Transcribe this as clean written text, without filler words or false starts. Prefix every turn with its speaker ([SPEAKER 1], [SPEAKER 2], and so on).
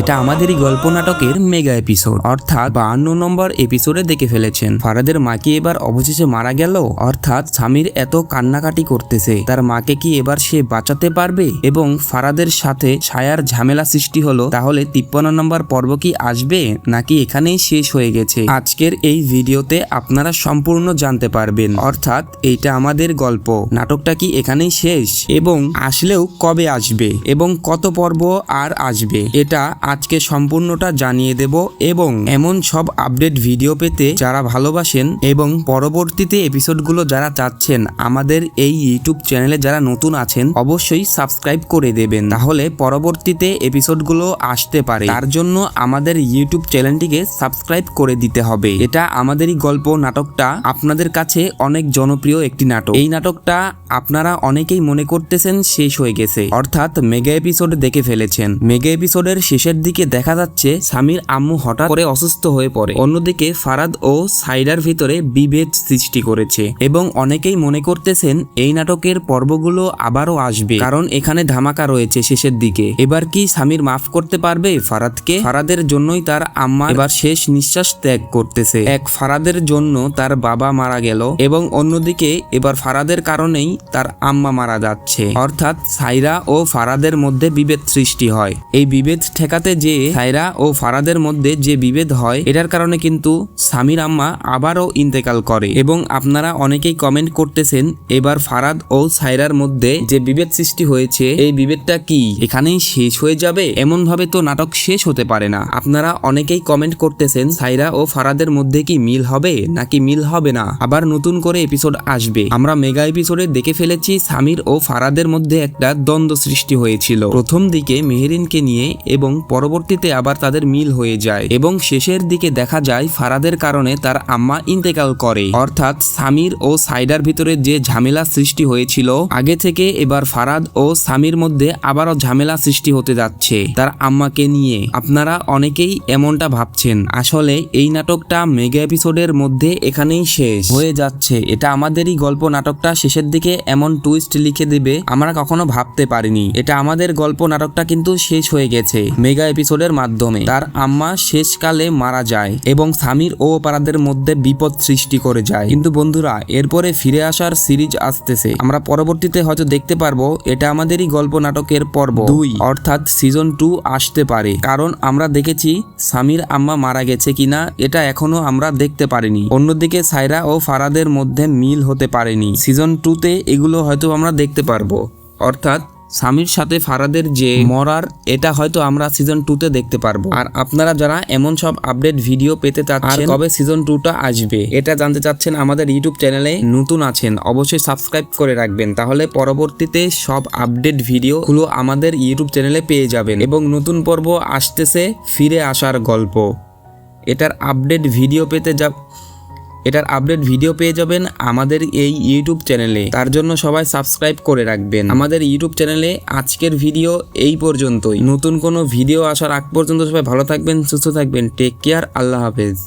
[SPEAKER 1] এটা আমাদেরই গল্প নাটকের মেগা এপিসোড, অর্থাৎ 52 নম্বর এপিসোডে দেখে ফেলেছেন। ফারাদের মাকে এবার অবশেষে মারা গেল, অর্থাৎ স্বামীর এত কান্নাকাটি করতেছে, তার মাকে কি এবার সে বাঁচাতে পারবে? এবং ফারাদের সাথে ছায়ার ঝামেলা সৃষ্টি হলো, তাহলে 53 নম্বর পর্ব কি আসবে নাকি এখানেই শেষ হয়ে গেছে? আজকের এই ভিডিওতে আপনারা সম্পূর্ণ জানতে পারবেন। অর্থাৎ এইটা আমাদের গল্প নাটকটা কি এখানেই শেষ, এবং আসলেও কবে আসবে এবং কত পর্ব আর আসবে, এটা আজকে সম্পূর্ণটা জানিয়ে দেব। এবং এমন সব আপডেট ভিডিও পেতে যারা ভালোবাসেন এবং পরবর্তীতে এপিসোডগুলো যারা চাচ্ছেন, আমাদের এই ইউটিউব চ্যানেলে যারা নতুন আছেন অবশ্যই সাবস্ক্রাইব করে দেবেন, তাহলে পরবর্তীতে এপিসোডগুলো আসতে পারে। তার জন্য আমাদের ইউটিউব চ্যানেলটিকে সাবস্ক্রাইব করে দিতে হবে। এটা আমাদেরই গল্প নাটকটা আপনাদের কাছে অনেক জনপ্রিয় একটি নাটক। এই নাটকটা আপনারা অনেকেই মনে করতেছেন শেষ হয়ে গেছে, অর্থাৎ মেগা এপিসোড দেখে ফেলেছেন। মেগা এপিসোডের শেষের দিকে দেখা যাচ্ছে স্বামীর আম্মু হঠাৎ করে অসুস্থ হয়ে পড়ে। অন্যদিকে ফারাদ ও সাইডার ভিতরে বিভেদ সৃষ্টি করেছে এবং অনেকেই মনে করতেছেন এই নাটকের পর্বগুলো আবারও আসবে, কারণ এখানে ধামাকা রয়েছে শেষের দিকে। এবার কি স্বামীর মাফ করতে পারবে ফারাদকে? ফারাদের জন্যই তার আম্মা এবার শেষ নিঃশ্বাস ত্যাগ করতেছে। এক ফারাদের জন্য তার বাবা মারা গেল এবং অন্যদিকে এবার ফারাদের কারণেই তার আম্মা মারা যাচ্ছে, অর্থাৎ সাইরা ও ফারাদের মধ্যে বিভেদ সৃষ্টি হয়। এই বিভেদ ঠেকাতে যে সাইরা ও ফারাদের মধ্যে যে বিভেদ হয়, এটার কারণে কিন্তু স্বামীর আম্মা আবারও ইন্তেকাল করে। এবং আপনারা অনেকেই কমেন্ট করতেছেন এবার ফারাদ ও সাইরার মধ্যে যে বিভেদ সৃষ্টি হয়েছে, এই বিভেদটা কি এখানেই শেষ হয়ে যাবে? এমন ভাবে তো নাটক শেষ হতে পারে না। আপনারা অনেকেই কমেন্ট করতেছেন সাইরা ও ফারাদের মধ্যে কি মিল হবে নাকি মিল হবে না, আবার নতুন করে এপিসোড আসবে। আমরা মেগা এপিসোডে দেখে ফেলেছি সামির ও ফারাদের মধ্যে একটা দ্বন্দ্ব সৃষ্টি হয়েছিল, প্রথম দিকে মেহেরিনকে নিয়ে, এবং পরবর্তীতে আবার তাদের মিল হয়ে যায় এবং শেষের দিকে দেখা যায় ফারাদের কারণে তার আম্মা ইন্তেকাল করে। অর্থাৎ সামির ও সাইডার ভিতরে যে ঝামেলা সৃষ্টি হয়েছিল আগে থেকে, এবার ফারাদ ও সামির মধ্যে আবারও ঝামেলা সৃষ্টি হতে যাচ্ছে তার আম্মাকে নিয়ে। আপনারা অনেকেই এমনটা ভাবছেন, আসলে এই নাটকটা মেগা এপিসোডের মধ্যে এখানেই শেষ হয়ে যাচ্ছে। এটা আমাদেরই গল্প নাটকটা শেষের দিকে এমন টুইস্ট লিখে দেবে আমরা কখনো ভাবতে পারিনি। এটা আমাদের গল্প নাটকটা কিন্তু শেষ হয়ে গেছে মেগা এপিসোডের মাধ্যমে। তার আম্মা শেষকালে মারা যায় এবং সামির ও ফারাদের মধ্যে বিপদ সৃষ্টি করে যায়। কিন্তু বন্ধুরা, এরপরে ফিরে আসার সিরিজ আসতেছে, আমরা পরবর্তীতে হয়তো দেখতে পারবো এটা আমাদেরই গল্প নাটকের পর্ব 2, অর্থাৎ সিজন 2 আসতে পারে। কারণ আমরা দেখেছি সামির আম্মা মারা গেছে কিনা এটা এখনো আমরা দেখতে পারিনি। অন্যদিকে সাইরা ও ফারাদের মধ্যে মিল হতে পারেনি। সিজন 2তে এগুলো হয়তো আমরা দেখতে পারবো, অর্থাৎ সামির সাথে ফারাদের যে মরার, এটা হয়তো আমরা সিজন 2তে দেখতে পারবো। আর আপনারা যারা এমন সব আপডেট ভিডিও পেতে চাচ্ছেন, কবে সিজন 2টা আসবে এটা জানতে চাচ্ছেন, আমাদের ইউটিউব চ্যানেলে নতুন আছেন অবশ্যই সাবস্ক্রাইব করে রাখবেন, তাহলে পরবর্তীতে সব আপডেট ভিডিওগুলো আমাদের ইউটিউব চ্যানেলে পেয়ে যাবেন। এবং নতুন পর্ব আসতেছে ফিরে আসার গল্প, এটার আপডেট ভিডিও পেয়ে যাবেন আমাদের এই ইউটিউব চ্যানেলে। তার জন্য সবাই সাবস্ক্রাইব করে রাখবেন আমাদের ইউটিউব চ্যানেলে। আজকের ভিডিও এই পর্যন্তই। নতুন কোনো ভিডিও আসার আগ পর্যন্ত সবাই ভালো থাকবেন, সুস্থ থাকবেন। টেক কেয়ার, আল্লাহ হাফেজ।